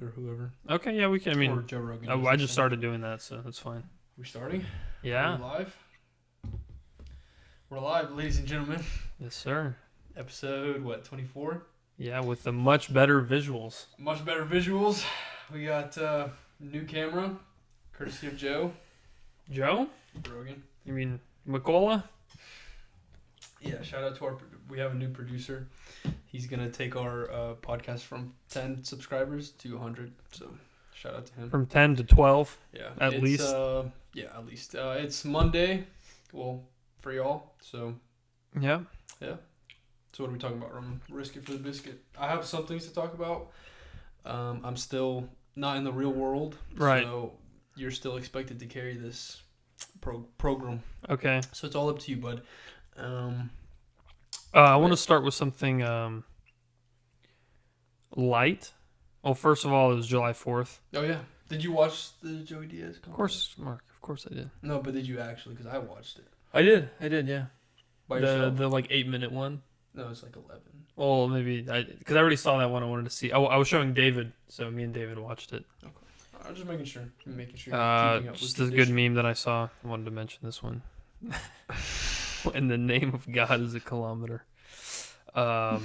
or whoever. Okay, yeah, we can. I Or mean, Joe Rogan. I just started doing that, so that's fine. We're starting? Yeah. Are we live? We're live, ladies and gentlemen. Yes, sir. Episode, 24? Yeah, with the much better visuals. Much better visuals. We got new camera, courtesy of Joe Joe? Rogan. You mean McCullough? Yeah, shout out to we have a new producer. He's going to take our podcast from 10 subscribers to 100, so shout out to him. From 10 to 12? Yeah. At least? Yeah, at least. It's Monday, well, for y'all, so... Yeah. Yeah. So what are we talking about, Roman? Risk it for the biscuit. I have some things to talk about. I'm still not in the real world. Right. So you're still expected to carry this program. Okay. So it's all up to you, bud. I want to start with something light. Well, first of all, it was July 4th. Oh, yeah. Did you watch the Joey Diaz concert? Of course, Mark. Of course I did. No, but did you actually? Because I watched it. I did, yeah. By yourself? The like 8-minute one. No, it's like 11. Well, maybe because I already saw that one. I wanted to see. I was showing David, so me and David watched it. Okay. I'm just making sure. You're keeping up Just with a good meme that I saw. I wanted to mention this one. In the name of God is a kilometer. Because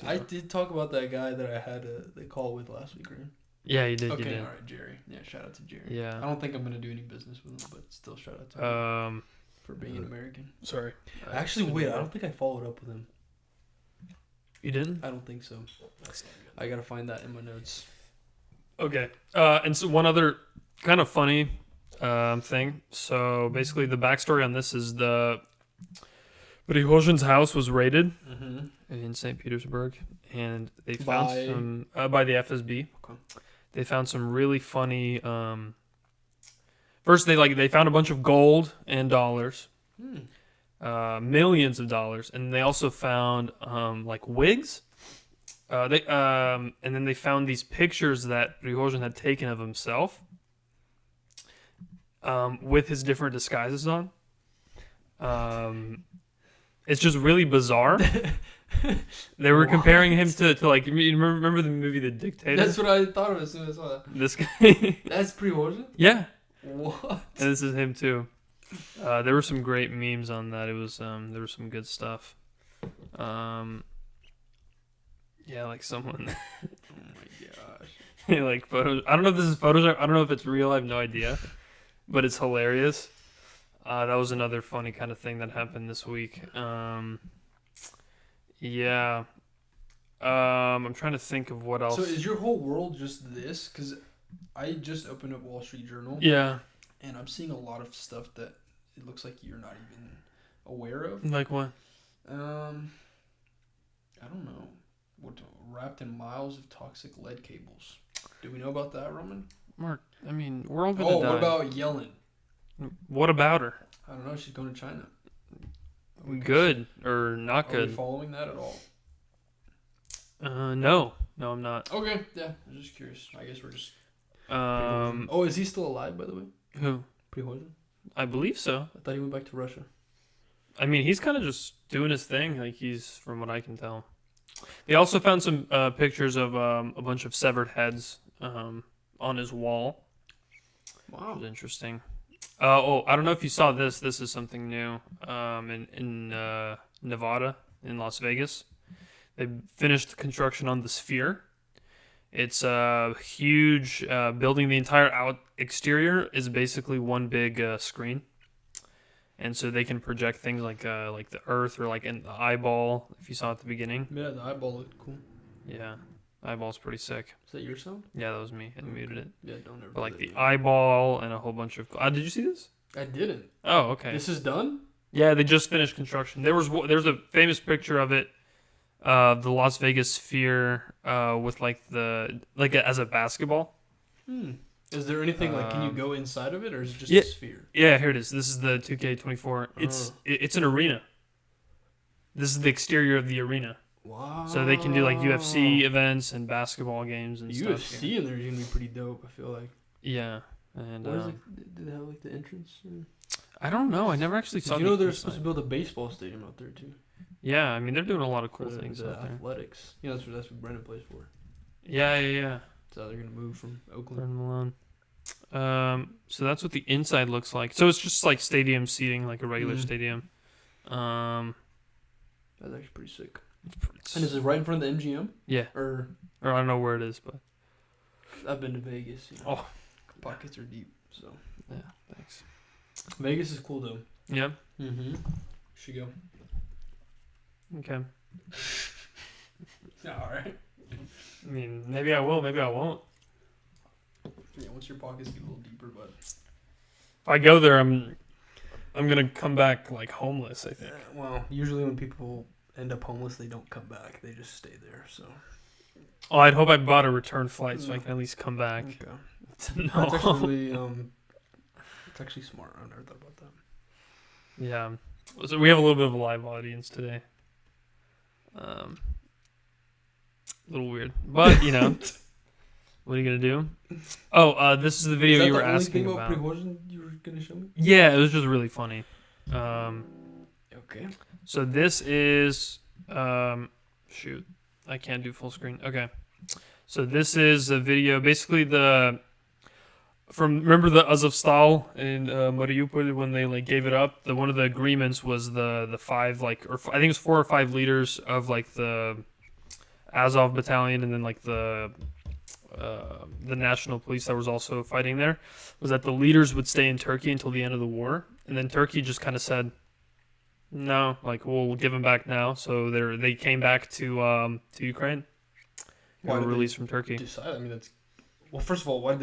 I did talk about that guy that I had the call with last week, right? Yeah, you did. Okay, you did. all right, Jerry. Yeah, shout out to Jerry. Yeah. I don't think I'm gonna do any business with him, but still shout out to him for being an American. Sorry. Actually, wait, I don't think I followed up with him. You didn't? I don't think so. I gotta find that in my notes. Okay. And so one other kind of funny thing. So basically, the backstory on this is the Prigozhin's house was raided in St. Petersburg, and they found some by the FSB. Okay. They found some really funny. First, they found a bunch of gold and dollars, millions of dollars, and they also found like wigs. And then they found these pictures that Prigozhin had taken of himself, with his different disguises on. It's just really bizarre. They were comparing him to like, you remember the movie The Dictator? That's what I thought of as soon as I saw that. This guy. That's Prigozhin? Yeah. What? And this is him too. There were some great memes on that. It was there was some good stuff. Yeah, like someone. Oh my gosh. Like photos. I don't know if this is Photoshop. I don't know if it's real. I have no idea. But it's hilarious. That was another funny kind of thing that happened this week. Yeah. I'm trying to think of what else. So is your whole world just this? Because I just opened up Wall Street Journal. Yeah. And I'm seeing a lot of stuff that it looks like you're not even aware of. Like what? I don't know. Wrapped in miles of toxic lead cables. Do we know about that, Roman? Mark, I mean, we're all gonna die. What about Yellen? What about her? I don't know. She's going to China. Good or not Are good? we following that at all? No, I'm not. Okay, yeah. I'm just curious. I guess we're just. Oh, is he still alive, by the way? Who? Prigozhin? I believe so. I thought he went back to Russia. I mean, he's kind of just doing his thing. Like from what I can tell. They also found some pictures of a bunch of severed heads on his wall. Wow. Which was interesting. I don't know if you saw this. This is something new. In Nevada, in Las Vegas, they finished construction on the Sphere. It's a huge building. The entire exterior is basically one big screen, and so they can project things like the Earth or like in the eyeball. If you saw at the beginning. Yeah, the eyeball looked cool. Yeah, eyeball's pretty sick. Is that your sound? Yeah, that was me. I muted it. Yeah, don't ever. But like the eyeball and a whole bunch of. Did you see this? I didn't. Oh, okay. This is done? Yeah, they just finished construction. There's a famous picture of it, the Las Vegas Sphere, with as a basketball. Is there anything can you go inside of it, or is it just yeah, a sphere? Yeah, here it is. This is the 2K24. It's an arena. This is the exterior of the arena. Wow. So they can do like UFC events and basketball games and stuff. UFC in there is gonna be pretty dope. I feel like. Yeah, and do they have like the entrance? I don't know. I never actually saw. You know they're supposed to build a baseball stadium out there too. Yeah, I mean they're doing a lot of cool For things the out there. athletics. You know that's what Brendan plays for. Yeah. So they're gonna move from Oakland. Brendan Malone. So that's what the inside looks like. So it's just like stadium seating, like a regular stadium. That's actually pretty sick. It's, And is it right in front of the MGM? yeah. Or I don't know where it is, but I've been to Vegas. You know. Oh. Pockets are deep. So yeah, thanks. Vegas is cool though. Yeah. Mm-hmm. Should go. Okay. All right. I mean, maybe I will, maybe I won't. Yeah, once your pockets get a little deeper, but If I go there, I'm gonna come back like homeless, I think. well, usually when people end up homeless, they don't come back. They just stay there. So. Oh, I'd hope I bought a return flight so I can at least come back. Okay. No. That's actually it's actually smart. I never thought about that. Yeah. So we have a little bit of a live audience today. A little weird, but you know, what are you gonna do? Oh, this is the video you were asking about. You were gonna show me? Yeah, it was just really funny. Okay. So this is shoot, I can't do full screen. Okay. So this is a video, basically remember the Azovstal in Mariupol when they like gave it up. One of the agreements was the 5 I think it was 4 or 5 leaders of like the Azov battalion and then like the national police that was also fighting there, was that the leaders would stay in Turkey until the end of the war, and then Turkey just kind of said no, like we'll give them back now. So they came back to Ukraine. They were released from Turkey. Decide? I mean, that's well. First of all, what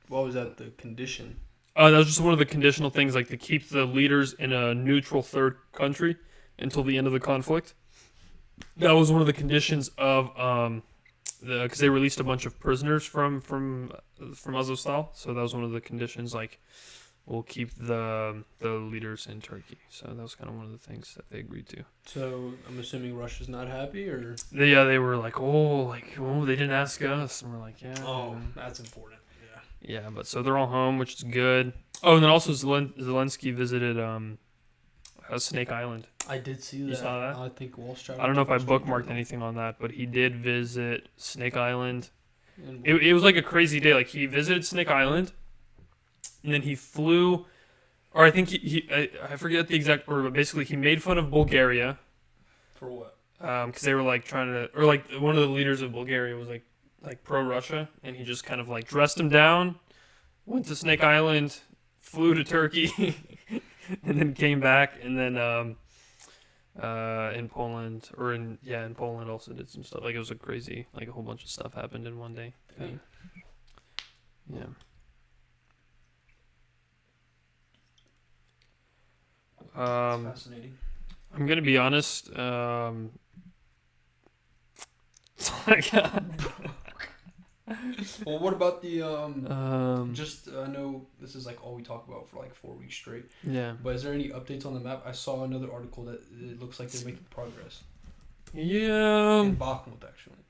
was that the condition? That was just one of the conditional things, like to keep the leaders in a neutral third country until the end of the conflict. That was one of the conditions of because they released a bunch of prisoners from Azovstal, so that was one of the conditions. Like, we'll keep the leaders in Turkey. So that was kind of one of the things that they agreed to. So I'm assuming Russia's not happy, or They were like, they didn't ask us, and we're like, yeah. oh, that's important. Yeah. Yeah, but so they're all home, which is good. Oh, and then also Zelensky visited Snake Island. I did see that. You saw that? I think Wall Street. I don't know if I bookmarked anything on that, but he did visit Snake Island. It was like a crazy day. Like, he visited Snake Island, and then he flew, or I think I forget the exact order, but basically he made fun of Bulgaria. For what? Because they were like trying to, or like one of the leaders of Bulgaria was like pro-Russia, and he just kind of like dressed him down, went to Snake Island, flew to Turkey, and then came back, and then in Poland, in Poland also did some stuff. Like, it was a crazy, like a whole bunch of stuff happened in one day. Yeah. That's fascinating. I'm gonna be honest. Well, what about the I know this is like all we talk about for like 4 weeks straight. Yeah. But is there any updates on the map? I saw another article that it looks like they're making progress. Yeah. In Bakhmut, actually.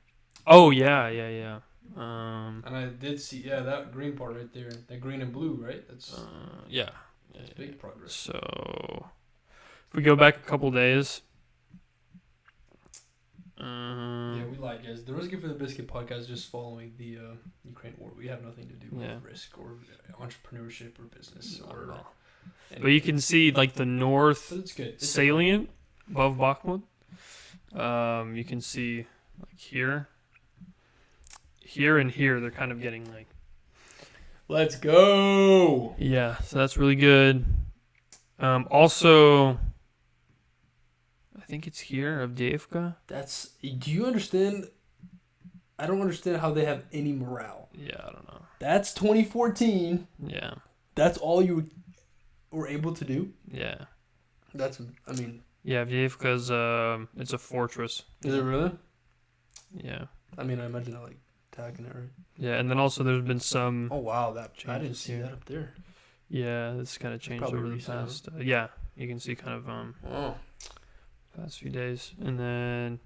Oh yeah. And I did see that green part right there, that green and blue, right? That's yeah. That's big progress. So if we go back a couple days. Yeah, we lied, guys. The Risk for the Biscuit podcast is just following the Ukraine war. We have nothing to do with risk or entrepreneurship or business or. But you can see like the north salient above Bakhmut. You can see like here, and here. They're kind of getting like. Let's go. Yeah, so that's really good. Also, I think it's here, Avdiivka. Do you understand? I don't understand how they have any morale. Yeah, I don't know. That's 2014. Yeah. That's all you were able to do? Yeah. Yeah, Avdiivka's, it's a fortress. Is it really? Yeah. I mean, I imagine they're like attacking it, right? Yeah, and then also there's been some. Oh, wow. I didn't see that up there. Yeah, this kind of changed over the past. Yeah, you can see kind of past few days, and then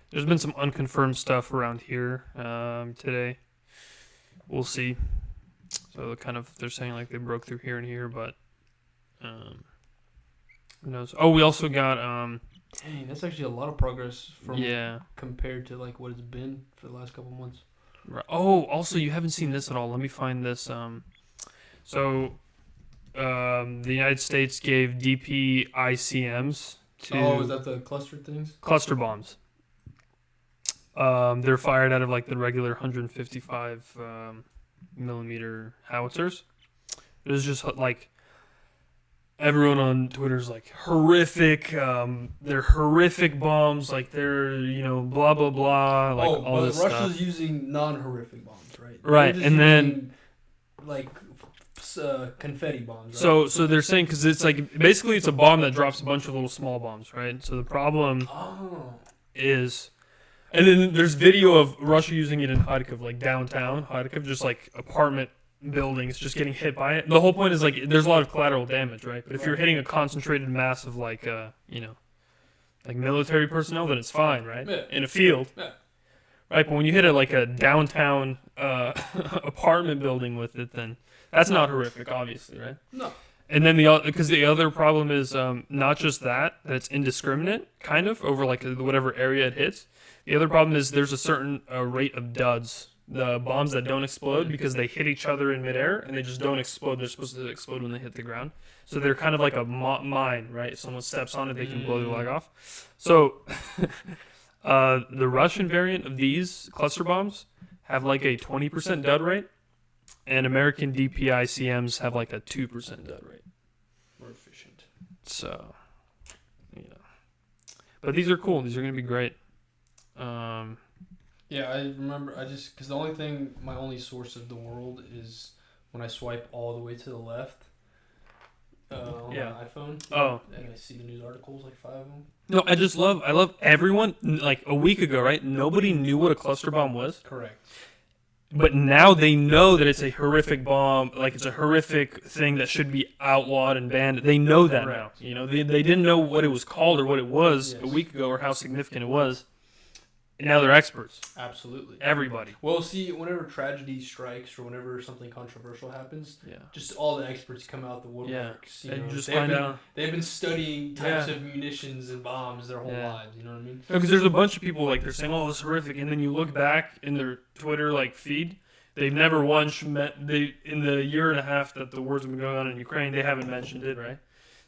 there's been some unconfirmed stuff around here today. We'll see. So they're saying like they broke through here and here, but who knows? Oh, we also got Dang, that's actually a lot of progress from compared to like what it's been for the last couple months. Oh, also, you haven't seen this at all. Let me find this. The United States gave DPICMs Oh, is to that the cluster things? cluster bombs. They're fired out of like the regular 155 millimeter howitzers. It was just like everyone on Twitter's like horrific. They're horrific bombs. Like they're blah blah blah. Like all this Russia's stuff. using non-horrific bombs, right? Right, They're just and then using, like confetti bombs. so Right? they're saying because it's like basically it's a bomb that drops a bunch of little small bombs, right? So the problem is. And then there's video of Russia using it in Kharkiv, like downtown Kharkiv, just like apartment buildings just getting hit by it. The whole point is like there's a lot of collateral damage, right? But if you're hitting a concentrated mass of like like military personnel, then it's fine, right? Yeah. In a field, Yeah. right? But when you hit like a downtown apartment building with it, then that's not horrific, obviously, right? No. And then because the other problem is not just that it's indiscriminate, kind of over like whatever area it hits. The other problem is there's a certain rate of duds, the bombs that don't explode because they hit each other in midair and they just don't explode. They're supposed to explode when they hit the ground. So they're kind of like a mine, right? If someone steps on it, they can blow their leg off. So the Russian variant of these cluster bombs have like a 20% dud rate, and American DPICMs have like a 2% dud rate. More efficient. So, but these are cool. These are going to be great. Yeah, I remember. Because my only source of the world is when I swipe all the way to the left on my iPhone. Oh. And I see the news articles, like 5 of them. No, I love everyone. Like a week ago, right? Nobody knew what a cluster bomb was. Correct. But now they know that it's a horrific bomb, like it's a horrific thing that should be outlawed and banned. They know that now. They didn't know what it was called or what it was a week ago or how significant it was. And now they're experts. Absolutely. Everybody. Well, see, whenever tragedy strikes or whenever something controversial happens, just all the experts come out the woodworks. Yeah. You just find out. They've been studying types of munitions and bombs their whole lives. You know what I mean? Because there's a bunch of people like they're saying, "Oh, this is horrific," and then you look back in their Twitter like feed, they've never once in the year and a half that the wars have been going on in Ukraine, they haven't mentioned it, right?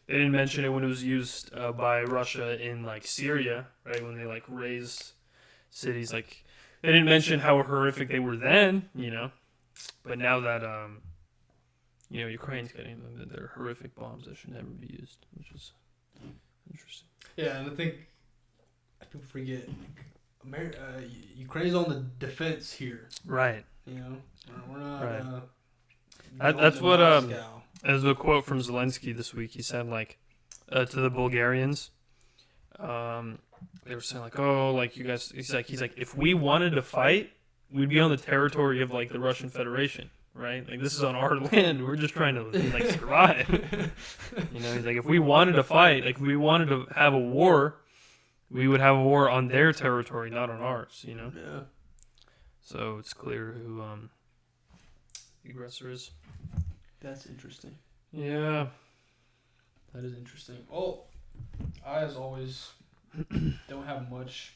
They didn't mention it when it was used by Russia in like Syria, right? When they like razed cities, like they didn't mention how horrific they were then, but now that Ukraine's getting them, they're horrific bombs that should never be used, which is interesting. Yeah, and I think people forget Ukraine's on the defense here, right? We're not. Right. That's what as a quote from Zelensky this week. He said like to the Bulgarians. They were saying like, oh, like you guys. He's like, if we wanted to fight, we'd be on the territory of like the Russian Federation, right? Like this is on our land. We're just trying to like survive. He's like, if we wanted to fight, like if we wanted to have a war, we would have a war on their territory, not on ours. Yeah. So it's clear who the aggressor is. That's interesting. Yeah. That is interesting. Well, I, as always, don't have much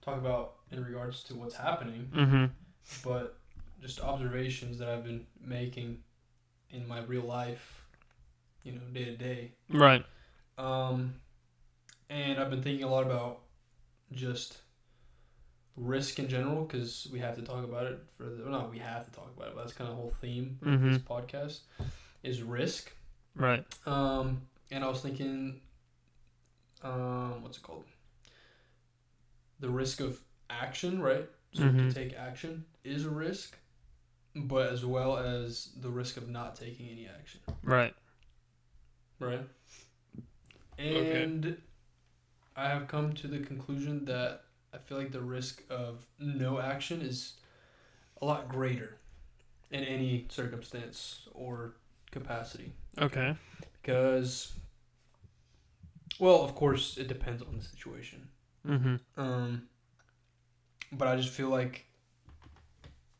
talk about in regards to what's happening, but just observations that I've been making in my real life, day to day. Right. And I've been thinking a lot about just risk in general, because we have to talk about it we have to talk about it, but that's kind of the whole theme of this podcast is risk. Right. And I was thinking, what's it called? The risk of action, right? So to take action is a risk, but as well as the risk of not taking any action. Right. Right. And I have come to the conclusion that I feel like the risk of no action is a lot greater in any circumstance or capacity. Okay. Because, well, of course, it depends on the situation. But I just feel like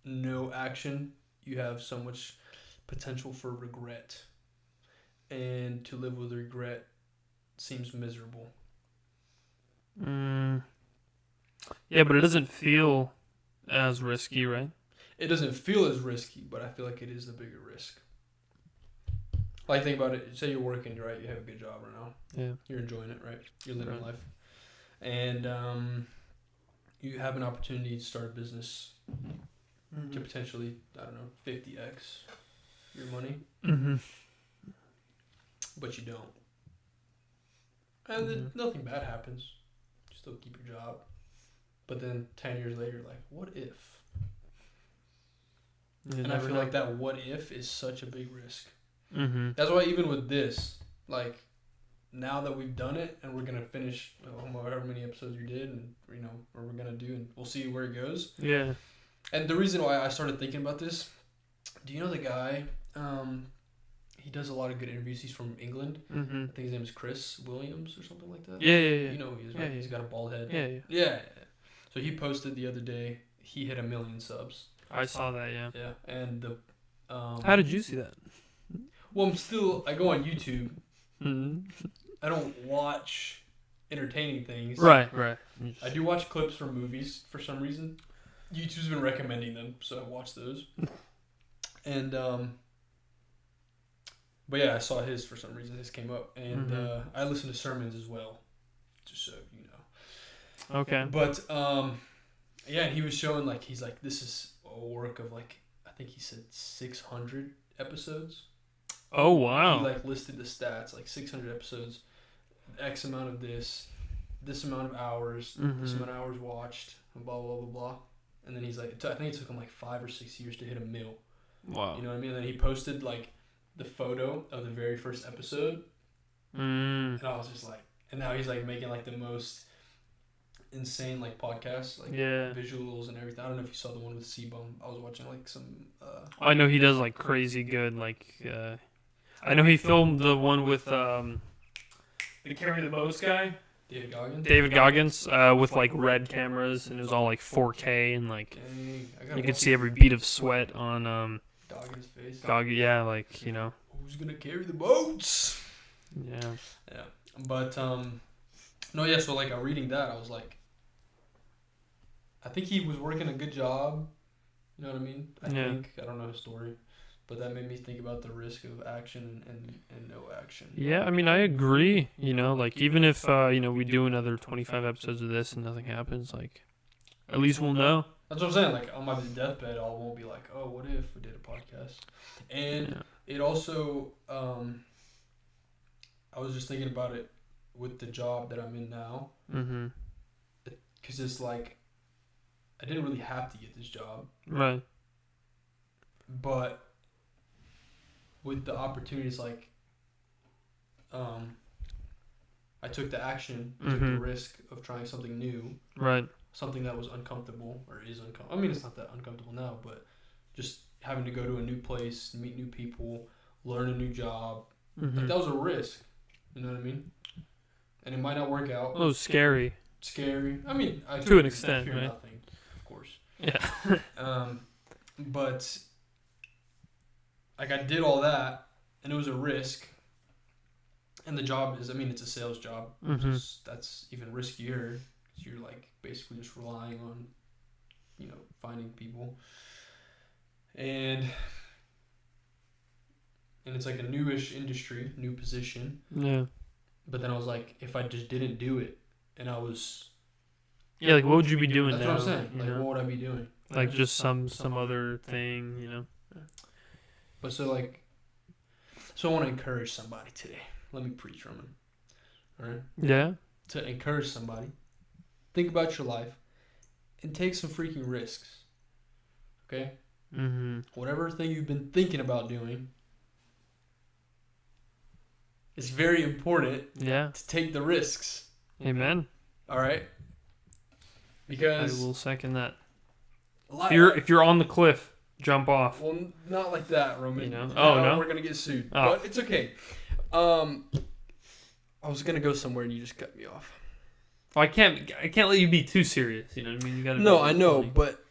no action, you have so much potential for regret. And to live with regret seems miserable. Yeah, but it doesn't feel as risky, right? It doesn't feel as risky, but I feel like it is the bigger risk. Like, think about it. Say you're working, right? You have a good job right now. Yeah. You're enjoying it, right? You're living life. And you have an opportunity to start a business to potentially, 50x your money. Mm-hmm. But you don't. And then nothing bad happens. You still keep your job. But then 10 years later, you're like, what if? And I feel like that what if is such a big risk. Mm-hmm. That's why even with this, like, now that we've done it and we're going to finish however many episodes we did and, or we're going to do, and we'll see where it goes. Yeah. And the reason why I started thinking about this, do you know the guy, he does a lot of good interviews. He's from England. Mm-hmm. I think his name is Chris Williams or something like that. Yeah. You know who he is, right? Yeah. He's got a bald head. Yeah. So he posted the other day, he hit 1 million subs. I saw that, yeah. Yeah, and the... How did you see that? Well, I go on YouTube. Mm-hmm. I don't watch entertaining things. Right. I do watch clips from movies for some reason. YouTube's been recommending them, so I watch those. And, but yeah, I saw his for some reason. His came up. And I listen to sermons as well, just so you know. Okay. But, yeah, and he was showing, like, he's like, this is a work of, like, I think he said 600 episodes. Oh, wow. He, like, listed the stats, like 600 episodes, X amount of this amount of hours, this amount of hours watched, and blah, blah, blah, blah. And then he's like, I think it took him like 5 or 6 years to hit 1 mil. Wow. You know what I mean? And then he posted, like, the photo of the very first episode. And I was just like, and now he's, like, making, like, the most insane, like, podcasts, like, visuals and everything. I don't know if you saw the one with C-Bum. I was watching, like, some... I know he does, like, crazy good, like... I know he filmed the one with the Carry the Boats guy. David Goggins, with, like, red cameras, and it was all, like, 4K, and, like, you could see every bead of sweat on, Goggins' face. Yeah, like, you know. Who's gonna carry the boats? Yeah. Yeah. But, no, yeah, so, like, reading that, I was like, I think he was working a good job. You know what I mean? I don't know his story. But that made me think about the risk of action and no action. Yeah, I mean, I agree. You know, like, even if, we do another 25 episodes of this and nothing happens, like, at least we'll know. That's what I'm saying. Like, on my deathbed, I won't be like, oh, what if we did a podcast? And it also, I was just thinking about it with the job that I'm in now. Mm-hmm. Because it's like, I didn't really have to get this job. Right. But with the opportunities, like, I took the action, took the risk of trying something new. Right. Something that was uncomfortable, or is uncomfortable. I mean, it's not that uncomfortable now, but just having to go to a new place, meet new people, learn a new job. Like, that was a risk. You know what I mean? And it might not work out. It was scary. I mean, to an extent, fear right? Nothing, of course. Yeah. But, like, I did all that, and it was a risk. And the job is, I mean, it's a sales job. That's even riskier. Because you're, like, basically just relying on, finding people. And it's, like, a newish industry, new position. Yeah. But then I was like, if I just didn't do it, and I was... Yeah, like, what would you be doing now? That's what I'm saying. Like, what would I be doing? Like, just some other thing, you know? But so I want to encourage somebody today. Let me preach, Roman. All right? Yeah? To encourage somebody. Think about your life. And take some freaking risks. Okay? Whatever thing you've been thinking about doing, it's very important to take the risks. Amen. All right? Because... I will second that. If you're on the cliff, jump off. Well, not like that, Roman. You know? Oh, no? We're going to get sued. Oh. But it's okay. I was going to go somewhere and you just cut me off. Well, I can't let you be too serious. You know what I mean? You gotta. No, I know, but...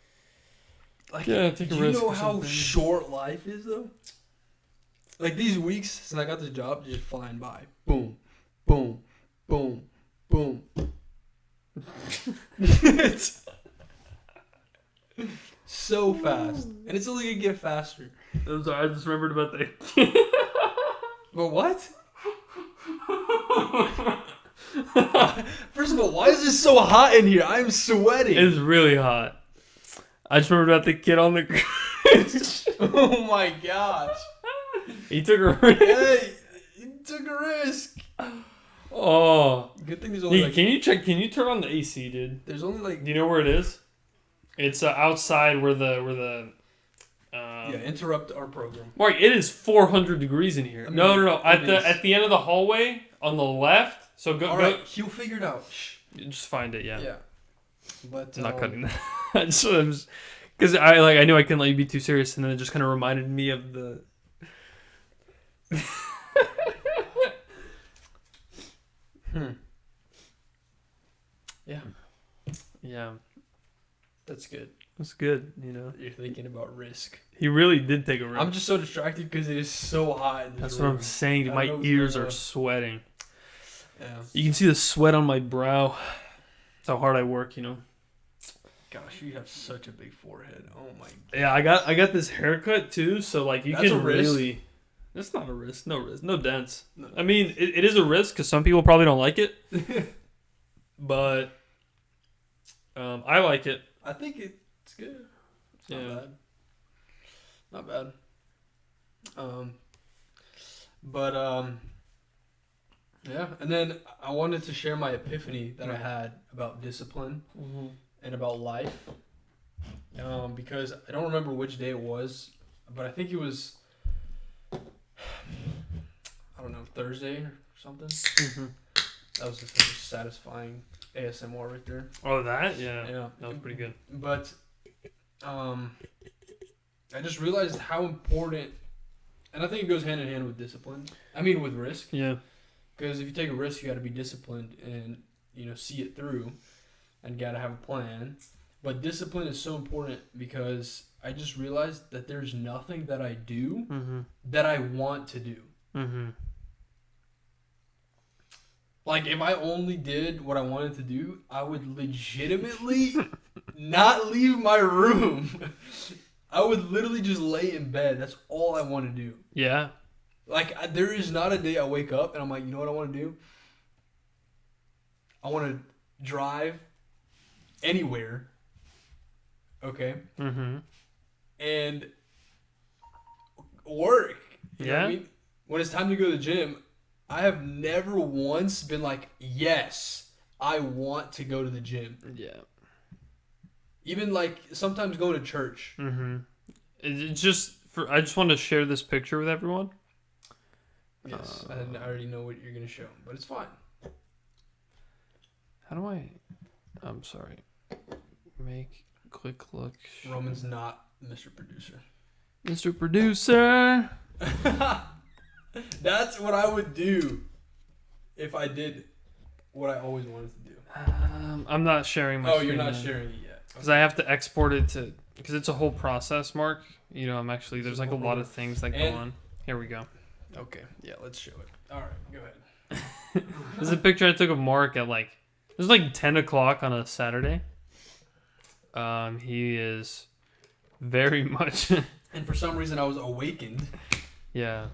Like, take a risk. Do you know how short life is, though? Like, these weeks since I got this job, just flying by. Boom, boom, boom, boom. so fast, and it's only gonna get faster. I'm sorry, I just remembered about that. But what? First of all, why is this so hot in here? I'm sweating. It's really hot. I just remembered about the kid on the cruise. Oh my gosh. He took a risk. Hey, he took a risk. Oh. Good thing there's only like... Can you turn on the AC, dude? There's only like... Do you know where it is? It's outside where the interrupt our program. Mark, it is 400 degrees in here. I mean, no. At the end of the hallway on the left. So go. All right, he'll figure it out. Shh. Just find it, yeah. Yeah. But I'm not cutting that. Because I knew I couldn't let you be too serious, and then it just kind of reminded me of the. Yeah. Yeah. That's good. That's good, you know. You're thinking about risk. He really did take a risk. I'm just so distracted because it is so hot in this That's room. what I'm saying, dude. My ears are sweating. Yeah. You can see the sweat on my brow. That's how hard I work, you know. Gosh, you have such a big forehead. Oh my god. Yeah, I got this haircut too, so like you That's can a risk. really. That's not a risk. No risk. No dents. No. I mean, it is a risk because some people probably don't like it, but I like it. I think it's good. It's Yeah. not bad. Yeah. And then I wanted to share my epiphany that I had about discipline and about life. Because I don't remember which day it was, but I think it was, I don't know, Thursday or something. That was just such a satisfying ASMR right there. Oh, that? Yeah. Yeah. That was pretty good. But I just realized how important, and I think it goes hand in hand with discipline. I mean, with risk. Yeah. Because if you take a risk, you got to be disciplined and, see it through, and got to have a plan. But discipline is so important because I just realized that there's nothing that I do that I want to do. Like, if I only did what I wanted to do, I would legitimately not leave my room. I would literally just lay in bed. That's all I want to do. Yeah. Like, there is not a day I wake up and I'm like, you know what I want to do? I want to drive anywhere. Okay? And work. You know what I mean? When it's time to go to the gym, I have never once been like, yes, I want to go to the gym. Yeah. Even like sometimes going to church. It's just I just wanted to share this picture with everyone. Yes, I already know what you're gonna show, but it's fine. How do I? I'm sorry. Click look. Roman's not Mr. Producer. Mr. Producer. That's what I would do if I did what I always wanted to do. I'm not sharing my. Oh, you're not sharing it yet. Because I have to export it to. Because it's a whole process, Mark. You know, I'm actually there's like a lot of things that go on. Here we go. Okay, yeah, let's show it. All right, go ahead. This is a picture I took of Mark at it was like 10 o'clock on a Saturday. He is very much. And for some reason, I was awakened. Yeah.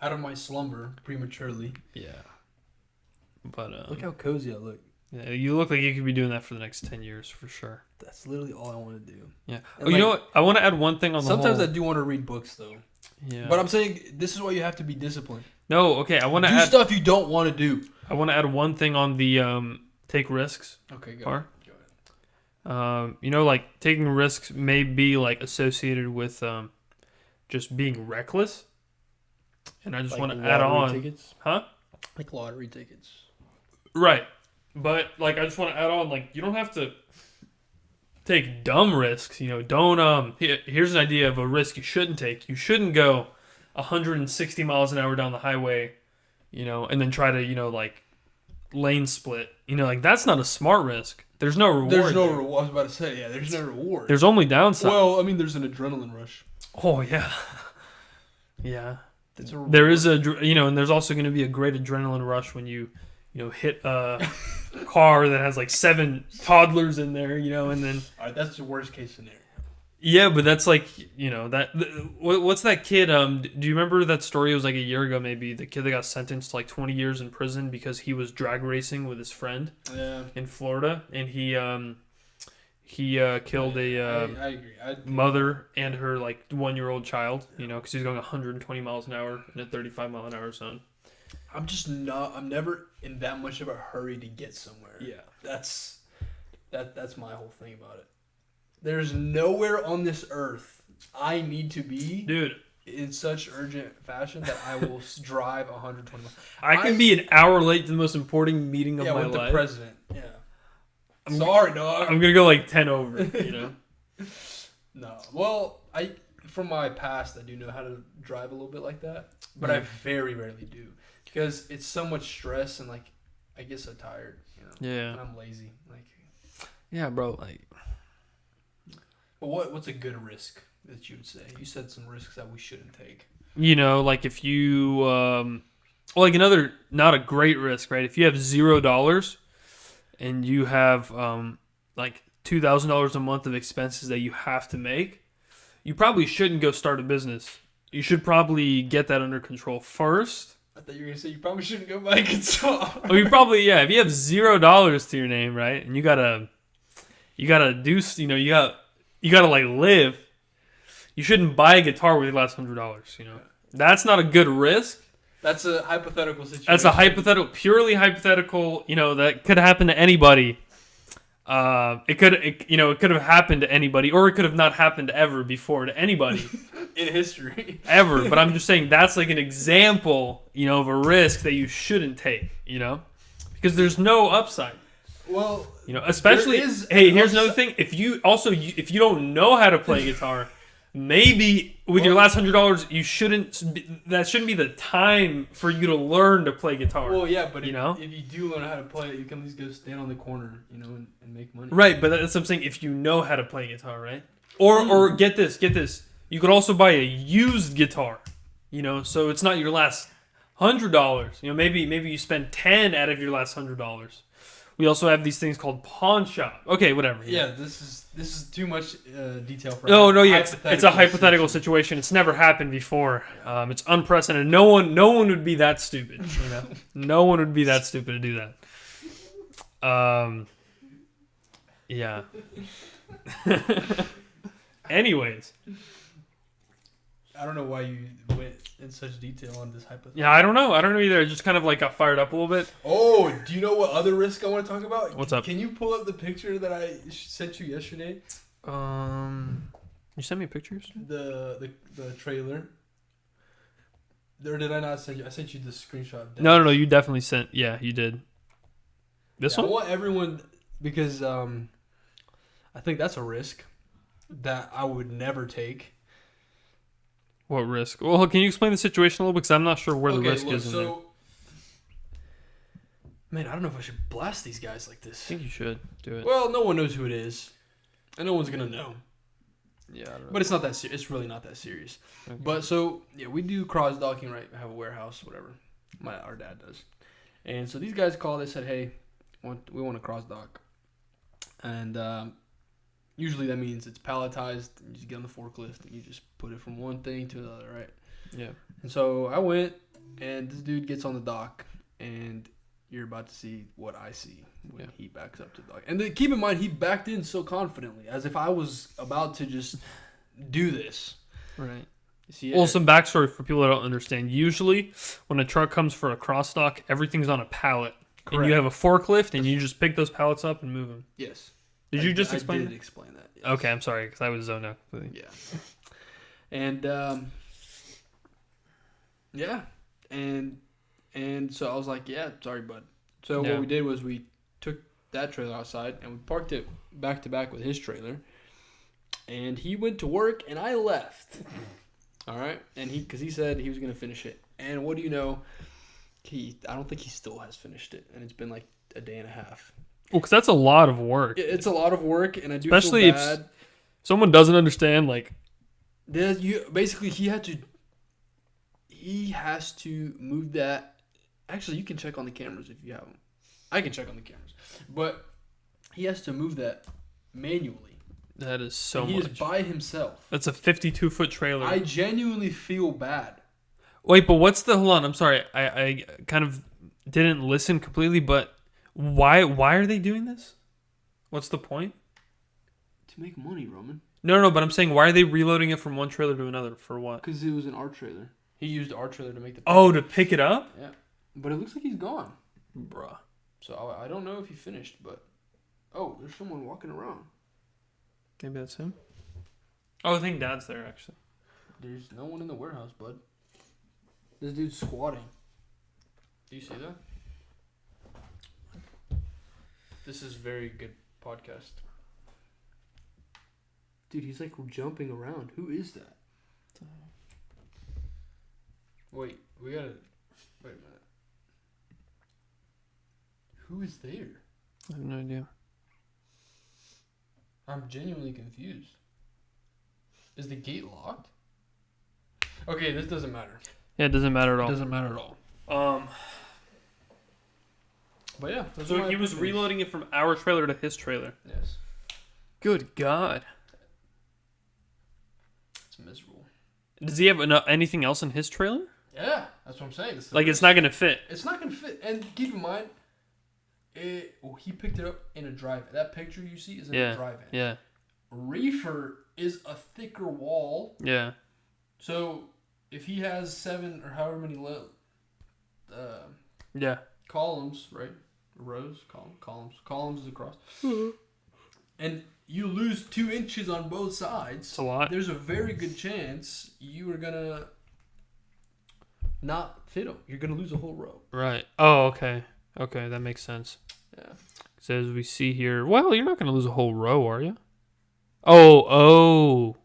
Out of my slumber prematurely. Yeah. But look how cozy I look. Yeah, you look like you could be doing that for the next 10 years for sure. That's literally all I want to do. Yeah. And you know what? I want to add one thing on the Sometimes I do want to read books though. Yeah. But I'm saying this is why you have to be disciplined. No, okay. I want to do add stuff you don't want to do. I want to add one thing on the take risks. Okay, go part. ahead. Like taking risks may be like associated with just being reckless. And I just want to add on, tickets? Huh? Like lottery tickets. Right. But like I just want to add on, like you don't have to take dumb risks, don't here's an idea of a risk you shouldn't take. You shouldn't go 160 miles an hour down the highway, and then try to, like lane split. Like that's not a smart risk. There's no reward. There's no reward. I was about to say, yeah, there's no reward. There's only downside. Well, I mean, there's an adrenaline rush. Oh yeah. Yeah. There is and there's also going to be a great adrenaline rush when you hit a car that has like 7 toddlers in there, and then. All right, that's the worst case scenario. Yeah, but that's like, what's that kid? Do you remember that story? It was like a year ago, maybe. The kid that got sentenced to like 20 years in prison because he was drag racing with his friend in Florida, and he killed I agree. mother and her like 1-year-old child, because he's going 120 miles an hour in a 35 mile an hour zone. I'm never in that much of a hurry to get somewhere. Yeah. That's my whole thing about it. There's nowhere on this earth I need to be, dude, in such urgent fashion that I will drive 120 miles. I can be an hour late to the most important meeting of my life. Yeah, with the president. Yeah. Sorry, dog. I'm gonna go like 10 over. No. Well, from my past, I do know how to drive a little bit like that, but I very rarely do because it's so much stress and like I get so tired. Yeah. And I'm lazy. Like. Yeah, bro. Like. But what's a good risk that you would say? You said some risks that we shouldn't take. Like if you, like another, not a great risk, right? If you have $0 and you have like $2,000 a month of expenses that you have to make, you probably shouldn't go start a business. You should probably get that under control first. I thought you were gonna say you probably shouldn't go buy a guitar. Oh, you probably if you have $0 to your name, right, and you gotta do, you gotta like live. You shouldn't buy a guitar with your last $100. That's not a good risk. That's a hypothetical situation. That's a purely hypothetical. That could happen to anybody. It could have happened to anybody, or it could have not happened ever before to anybody in history ever. But I'm just saying that's like an example, of a risk that you shouldn't take. Because there's no upside. Well, especially here's another thing. If you don't know how to play guitar, maybe with your last $100, you shouldn't. That shouldn't be the time for you to learn to play guitar. Well, yeah, but if you do learn how to play it, you can at least go stand on the corner, and make money. Right, but that's what I'm saying. If you know how to play guitar, right? Or get this. You could also buy a used guitar. So it's not your last $100. Maybe you spend 10 out of your last $100. We also have these things called pawn shop. Okay, whatever. Yeah, this is too much detail for. It's a hypothetical situation. It's never happened before. It's unprecedented. No one would be that stupid. No one would be that stupid to do that. Yeah. Anyways, I don't know why you went in such detail on this hypothetical. Yeah, I don't know either. I just kind of like got fired up a little bit. Oh, do you know what other risk I want to talk about? What's up? Can you pull up the picture that I sent you yesterday? You sent me pictures? The trailer. Or did I not send you? I sent you the screenshot. No. You definitely sent. Yeah, you did. This one? I want everyone, because I think that's a risk that I would never take. What risk? Well, can you explain the situation a little bit? Because I'm not sure where the risk is in there. Man, I don't know if I should blast these guys like this. I think you should do it. Well, no one knows who it is. And no one's going to know. Yeah, I don't know. But it's not that serious. It's really not that serious. Okay. But we do cross-docking, right? We have a warehouse, whatever. Our dad does. And so these guys called. They said, hey, we want to cross-dock. And usually that means it's palletized. And you just get on the forklift and you just put it from one thing to another, right? Yeah. And so I went, and this dude gets on the dock, and you're about to see what I see when he backs up to the dock. And keep in mind, he backed in so confidently, as if I was about to just do this. Right. Well, some backstory for people that don't understand. Usually, when a truck comes for a cross dock, everything's on a pallet. Correct. And you have a forklift, and you just pick those pallets up and move them. Yes. Did you just explain that? I did explain that. Yes. Okay, I'm sorry, because I was zoned out. Yeah. And, And so I was like, yeah, sorry, bud. So what we did was we took that trailer outside and we parked it back to back with his trailer. And he went to work and I left. All right? And because he said he was going to finish it. And what do you know? I don't think he still has finished it. And it's been like a day and a half. Well, because that's a lot of work. It's a lot of work, and I do especially feel bad. If someone doesn't understand, like... Basically, he has to move that. Actually, you can check on the cameras if you have them. I can check on the cameras. But he has to move that manually. That is so much. He is by himself. That's a 52-foot trailer. I genuinely feel bad. Wait, but what's the... Hold on, I'm sorry. I kind of didn't listen completely, but why are they doing this? What's the point? To make money, Roman. No, but I'm saying, why are they reloading it from one trailer to another? For what? Because it was an art trailer. He used the art trailer to make the... Oh, to pick it up? Yeah. But it looks like he's gone. Bruh. So I don't know if he finished, but... Oh, there's someone walking around. Maybe that's him? Oh, I think Dad's there, actually. There's no one in the warehouse, bud. This dude's squatting. Do you see that? This is very good podcast. Dude, he's like jumping around. Who is that? Wait, we gotta... Wait a minute. Who is there? I have no idea. I'm genuinely confused. Is the gate locked? Okay, this doesn't matter. Yeah, it doesn't matter at all. It doesn't matter at all. But yeah. So he was reloading it from our trailer to his trailer. Yes. Good God. It's miserable. Does he have anything else in his trailer? Yeah, that's what I'm saying. It's not going to fit. It's not going to fit. And keep in mind, he picked it up in a drive-in. That picture you see is in a drive-in. Yeah. Reefer is a thicker wall. Yeah. So if he has 7 or however many columns, right? Rows, columns is across. And you lose 2 inches on both sides. It's a lot. There's a very good chance you are gonna not fit them. You're gonna lose a whole row. Right. Oh, okay. Okay, that makes sense. Yeah. So as we see here, well, you're not going to lose a whole row, are you? Oh.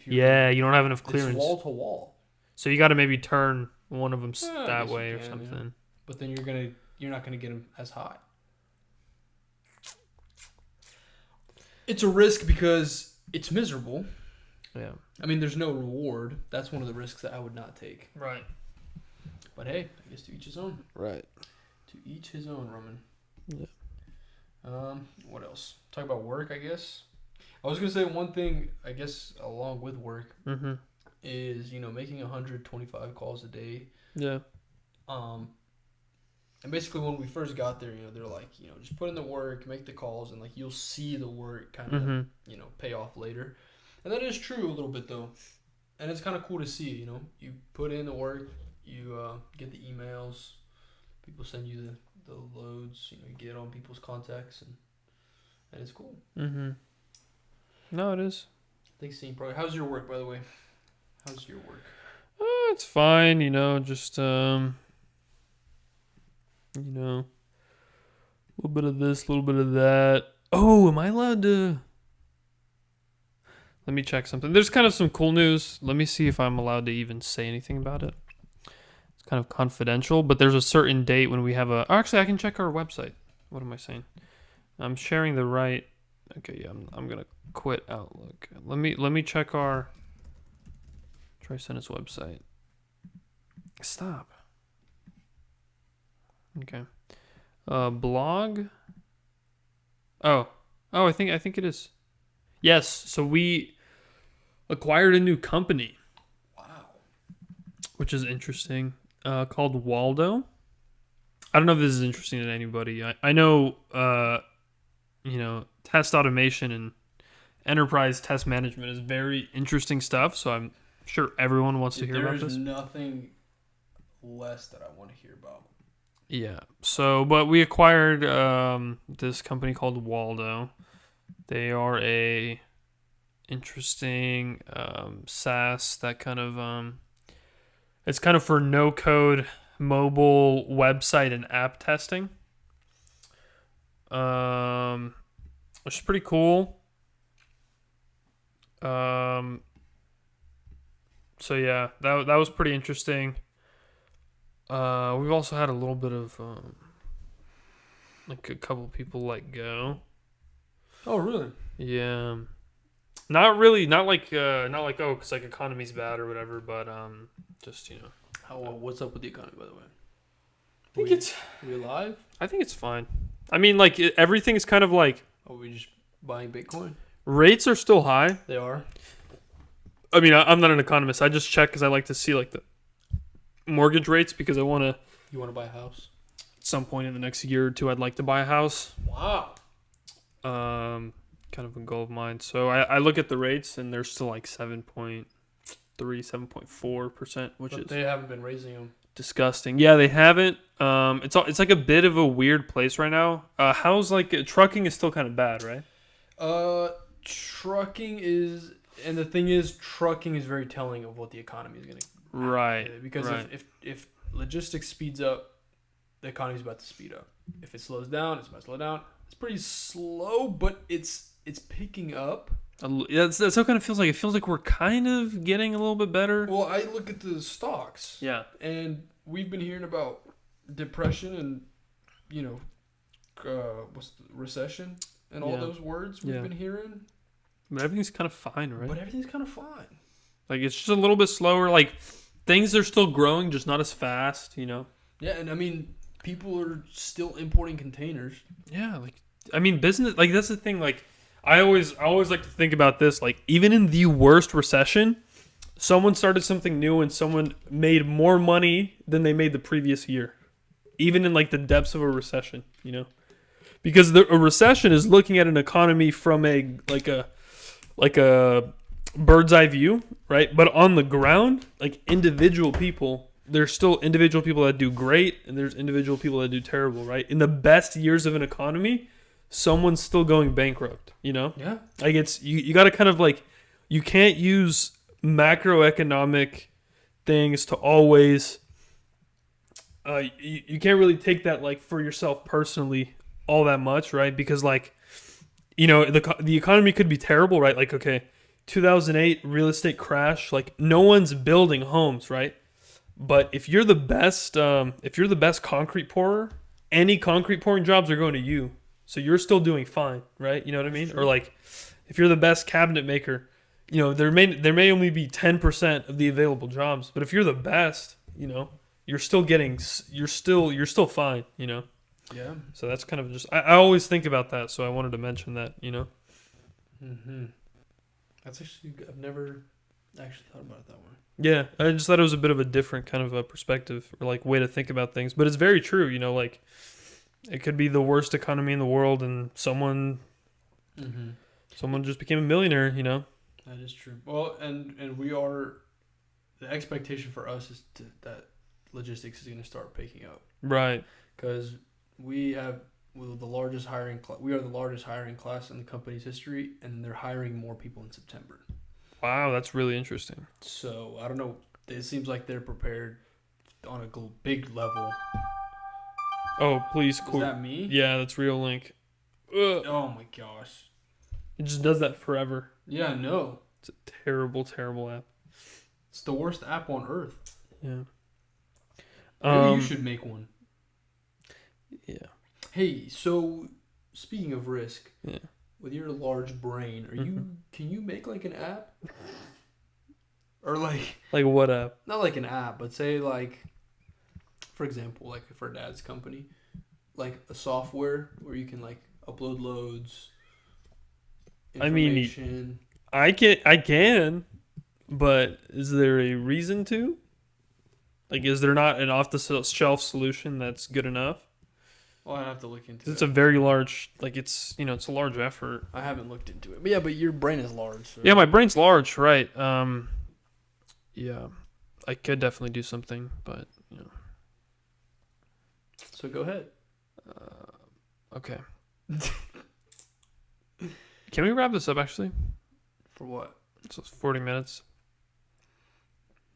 Yeah, you don't have enough clearance. It's wall to wall. So you got to maybe turn one of them that way or something. Yeah. But then you're not gonna get them as high. It's a risk because it's miserable. Yeah. I mean, there's no reward. That's one of the risks that I would not take. Right. But hey, I guess to each his own. Right. To each his own, Roman. Yeah. What else? Talk about work, I guess. I was gonna say one thing, I guess, along with work, is making 125 calls a day. Yeah. And basically when we first got there, they're like, just put in the work, make the calls, and you'll see the work kind of pay off later. And that is true a little bit though, and it's kind of cool to see. You put in the work, you get the emails. People send you the loads, you get on people's contacts, and it's cool. No, it is. Thanks, team. Probably. How's your work, by the way? How's your work? It's fine, just a little bit of this, a little bit of that. Oh, am I allowed to? Let me check something. There's kind of some cool news. Let me see if I'm allowed to even say anything about it. Kind of confidential, but there's a certain date when we have actually I can check our website. What am I saying? I'm sharing the right. Okay, yeah, I'm gonna quit Outlook. Let me check our TriSentis website. Stop. Okay. Blog. Oh, I think it is. Yes, so we acquired a new company. Wow. Which is interesting. Called Waldo. I don't know if this is interesting to anybody. I know, test automation and enterprise test management is very interesting stuff. So I'm sure everyone wants to hear about this. There's nothing less that I want to hear about. Yeah. So, but we acquired this company called Waldo. They are a interesting SaaS that kind of it's kind of for no-code mobile website and app testing. Which is pretty cool. So yeah, that was pretty interesting. We've also had a little bit of a couple people let go. Oh, really? Yeah. Not really, not like oh, because economy's bad or whatever, but just what's up with the economy, by the way? Are we alive? I think it's fine. I mean, everything is kind of Are we just buying Bitcoin? Rates are still high. They are. I mean, I'm not an economist. I just check because I like to see like the mortgage rates because I want to. You want to buy a house? At some point in the next year or two, I'd like to buy a house. Wow. Kind of a goal of mine. So I look at the rates and they're still like 7.3, 7.4%, which is they haven't been raising them. Disgusting. Yeah, they haven't. It's like a bit of a weird place right now. How's like trucking is still kind of bad, right? Trucking is, and the thing is, trucking is very telling of what the economy is going to. Right. Because if logistics speeds up, the economy is about to speed up. If it slows down, it's about to slow down. It's pretty slow, but it's picking up. Yeah, that's how it kind of feels like. It feels like we're kind of getting a little bit better. Well, I look at the stocks. Yeah. And we've been hearing about depression and, what's the recession and all those words we've been hearing. But everything's kind of fine, right? But everything's kind of fine. Like, it's just a little bit slower. Like, things are still growing, just not as fast, Yeah, and I mean, people are still importing containers. Yeah, like, I mean, business, like, that's the thing, like, I always like to think about this, like, even in the worst recession, someone started something new and someone made more money than they made the previous year. Even in, like, the depths of a recession, Because a recession is looking at an economy from a bird's eye view, right? But on the ground, like, individual people, there's still individual people that do great and there's individual people that do terrible, right? In the best years of an economy, someone's still going bankrupt, Yeah. Like, it's, you got to kind of, like, you can't use macroeconomic things to always, you can't really take that, like, for yourself personally all that much, right? Because, like, the economy could be terrible, right? Like, okay, 2008 real estate crash, like, no one's building homes, right? But if you're the best concrete pourer, any concrete pouring jobs are going to you. So you're still doing fine, right? You know what I mean? Sure. Or, like, if you're the best cabinet maker, there may only be 10% of the available jobs, but if you're the best, you're still fine, Yeah. So that's kind of just, I always think about that, so I wanted to mention that, Mm-hmm. That's actually, I've never actually thought about it that way. Yeah, I just thought it was a bit of a different kind of a perspective or, like, way to think about things, but it's very true, like, it could be the worst economy in the world and someone just became a millionaire, That is true. Well, and we are, the expectation for us is that logistics is going to start picking up. Right. Because we are the largest hiring class in the company's history, and they're hiring more people in September. Wow, that's really interesting. So, I don't know. It seems like they're prepared on a big level. Oh, please. Is that me? Yeah, that's Real Link. Ugh. Oh, my gosh. It just does that forever. Yeah, I know. It's a terrible, terrible app. It's the worst app on earth. Yeah. Maybe you should make one. Yeah. Hey, so speaking of risk, yeah. With your large brain, can you make, like, an app? Or, like what app? Not like an app, but say, like, for example, like for Dad's company, like a software where you can, like, upload loads. I mean, I can, but is there a reason to? Like, is there not an off-the-shelf solution that's good enough? Well, I'd have to look into it. It's a very large, like, it's a large effort. I haven't looked into it. But yeah, but your brain is large. So. Yeah, my brain's large, right. Yeah, I could definitely do something, but, So go ahead. Okay. Can we wrap this up, actually? For what? It's 40 minutes.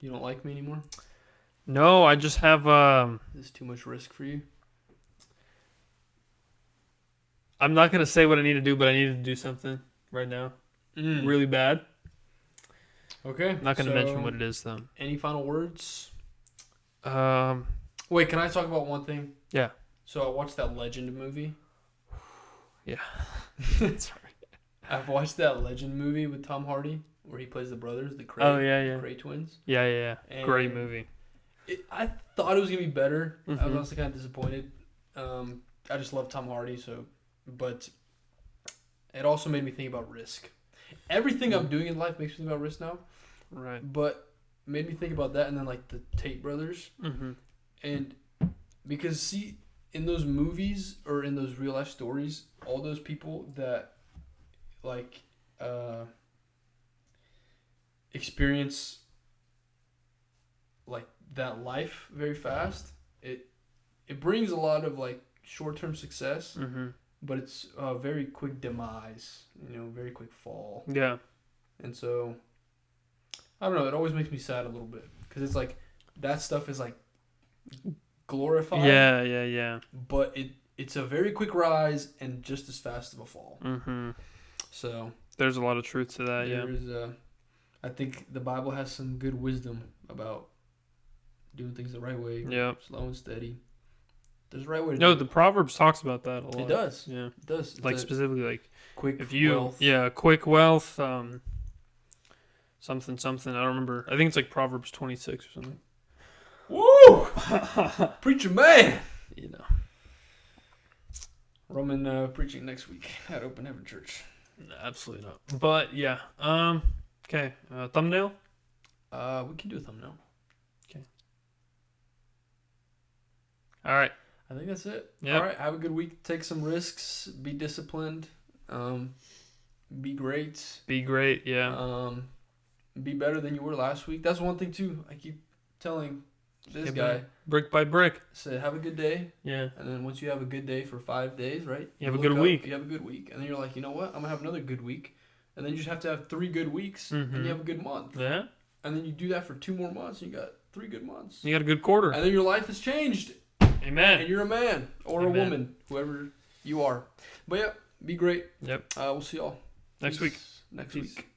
You don't like me anymore? No, I just have... This is too much risk for you? I'm not going to say what I need to do, but I need to do something right now. Really bad. Okay. I'm not going to mention what it is, though. Any final words? Wait, can I talk about one thing? Yeah. So I watched that Legend movie. Yeah. Sorry. I've watched that Legend movie with Tom Hardy where he plays the brothers, the Cray, Cray twins. Yeah. Great movie. I thought it was going to be better. I was honestly kind of disappointed. I just love Tom Hardy, but it also made me think about risk. everything I'm doing in life makes me think about risk now. Right. But made me think about that, and then like the Tate brothers, and because see, in those movies or in those real life stories, all those people that like experience like that life very fast, it brings a lot of like short-term success, but it's a very quick demise, very quick fall. Yeah. And so I don't know, it always makes me sad a little bit because it's like that stuff is like glorified. Yeah. But it's a very quick rise and just as fast of a fall. So there's a lot of truth to that. I think the Bible has some good wisdom about doing things the right way. Yeah. Slow and steady. There's a right way to do it. The Proverbs talks about that a lot. It does. Yeah. It does. It's like specifically like quick wealth. Yeah, quick wealth. Something. I don't remember. I think it's like Proverbs 26 or something. Woo! Preacher man! Roman preaching next week at Open Heaven Church. No, absolutely not. But yeah. Okay. Thumbnail? We can do a thumbnail. Okay. All right. I think that's it. Yep. All right. Have a good week. Take some risks. Be disciplined. Be great. Be great. Yeah. Be better than you were last week. That's one thing too. I keep telling this guy. Brick by brick. Say have a good day. Yeah. And then once you have a good day for 5 days, right? You have a good week. You have a good week. And then you're like, you know what? I'm going to have another good week. And then you just have to have 3 good weeks. And you have a good month. Yeah. And then you do that for 2 more months. And you got 3 good months. You got a good quarter. And then your life has changed. Amen. And you're a man or a woman, whoever you are. But yeah, be great. Yep. We'll see y'all next week. Next week.